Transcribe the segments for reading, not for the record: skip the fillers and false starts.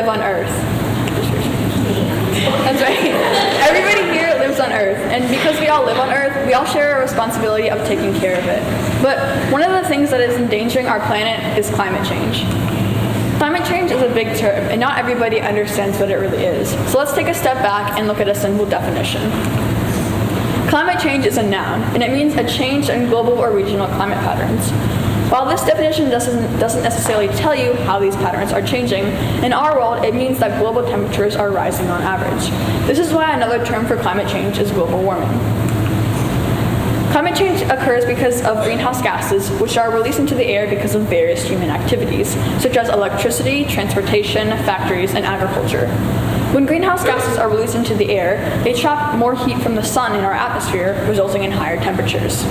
live on Earth. That's right. Everybody here lives on Earth, and because we all live on Earth, we all share a responsibility of taking care of it. But one of the things that is endangering our planet is climate change. Climate change is a big term, and not everybody understands what it really is. So let's take a step back and look at a simple definition. Climate change is a noun, and it means a change in global or regional climate patterns. While this definition doesn't necessarily tell you how these patterns are changing, in our world it means that global temperatures are rising on average. This is why another term for climate change is global warming. Climate change occurs because of greenhouse gases, which are released into the air because of various human activities, such as electricity, transportation, factories, and agriculture. When greenhouse gases are released into the air, they trap more heat from the sun in our atmosphere, resulting in higher temperatures.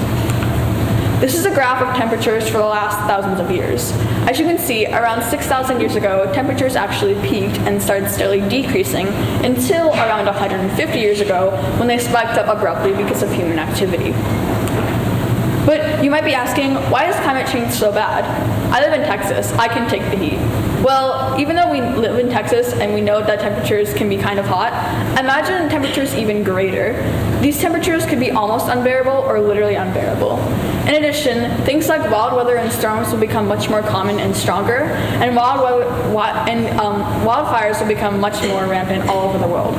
This is a graph of temperatures for the last thousands of years. As you can see, around 6,000 years ago, temperatures actually peaked and started steadily decreasing until around 150 years ago, when they spiked up abruptly because of human activity. But you might be asking, why is climate change so bad? I live in Texas. I can take the heat. Well, even though we live in Texas and we know that temperatures can be kind of hot, imagine temperatures even greater. These temperatures could be almost unbearable or literally unbearable. In addition, things like wild weather and storms will become much more common and stronger, and wildfires will become much more rampant all over the world.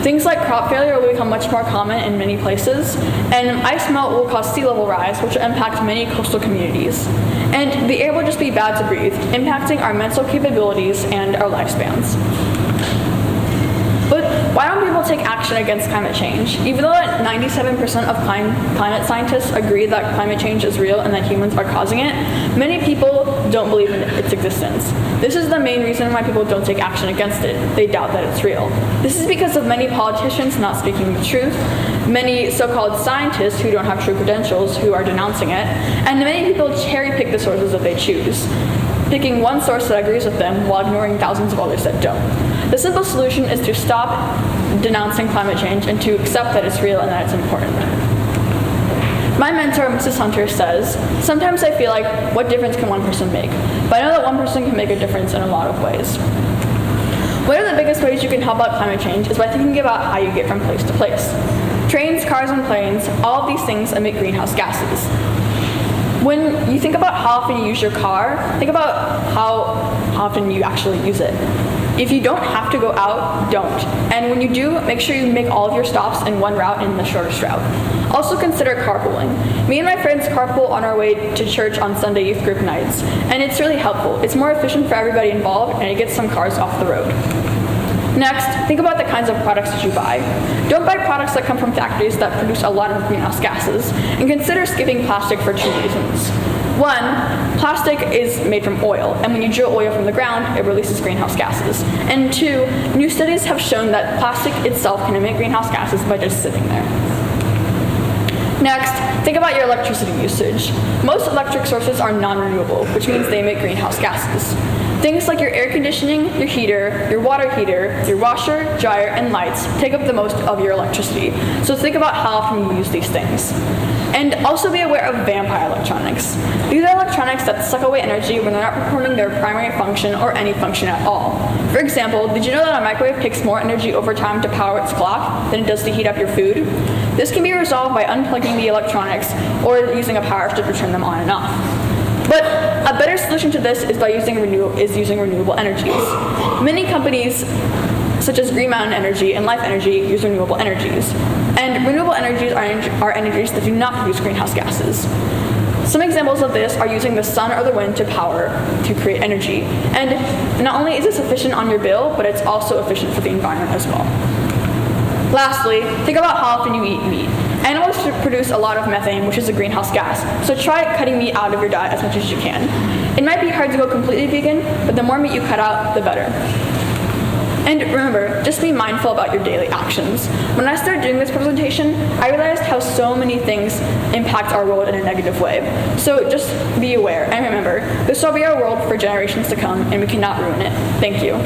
Things like crop failure will become much more common in many places, and ice melt will cause sea level rise, which will impact many coastal communities. And the air will just be bad to breathe, impacting our mental capabilities and our lifespans. But why don't people take action against climate change? Even though 97% of climate scientists agree that climate change is real and that humans are causing it, many people don't believe in its existence. This is the main reason why people don't take action against it. They doubt that it's real. This is because of many politicians not speaking the truth, many so-called scientists who don't have true credentials who are denouncing it, and many people cherry-pick the sources that they choose, picking one source that agrees with them while ignoring thousands of others that don't. The simple solution is to stop denouncing climate change and to accept that it's real and that it's important. My mentor, Mrs. Hunter, says, "Sometimes I feel like, what difference can one person make? But I know that one person can make a difference in a lot of ways." One of the biggest ways you can help out climate change is by thinking about how you get from place to place. Trains, cars, and planes, all of these things emit greenhouse gases. When you think about how often you use your car, think about how often you actually use it. If you don't have to go out, don't. And when you do, make sure you make all of your stops in one route and the shortest route. Also consider carpooling. Me and my friends carpool on our way to church on Sunday youth group nights, and it's really helpful. It's more efficient for everybody involved, and it gets some cars off the road. Next, think about the kinds of products that you buy. Don't buy products that come from factories that produce a lot of greenhouse gases, and consider skipping plastic for 2 reasons. One, plastic is made from oil, and when you drill oil from the ground, it releases greenhouse gases. And two, new studies have shown that plastic itself can emit greenhouse gases by just sitting there. Next, think about your electricity usage. Most electric sources are non-renewable, which means they emit greenhouse gases. Things like your air conditioning, your heater, your water heater, your washer, dryer, and lights take up the most of your electricity. So think about how often you use these things. And also be aware of vampire electronics. These are electronics that suck away energy when they're not performing their primary function or any function at all. For example, did you know that a microwave takes more energy over time to power its clock than it does to heat up your food? This can be resolved by unplugging the electronics or using a power strip to turn them on and off. But a better solution to this is by using renewable energies. Many companies, such as Green Mountain Energy and Life Energy, use renewable energies. And renewable energies are energies that do not produce greenhouse gases. Some examples of this are using the sun or the wind to create energy. And not only is this efficient on your bill, but it's also efficient for the environment as well. Lastly, think about how often you eat meat. Animals produce a lot of methane, which is a greenhouse gas, so try cutting meat out of your diet as much as you can. It might be hard to go completely vegan, but the more meat you cut out, the better. And remember, just be mindful about your daily actions. When I started doing this presentation, I realized how so many things impact our world in a negative way. So just be aware, and remember, this will be our world for generations to come, and we cannot ruin it. Thank you.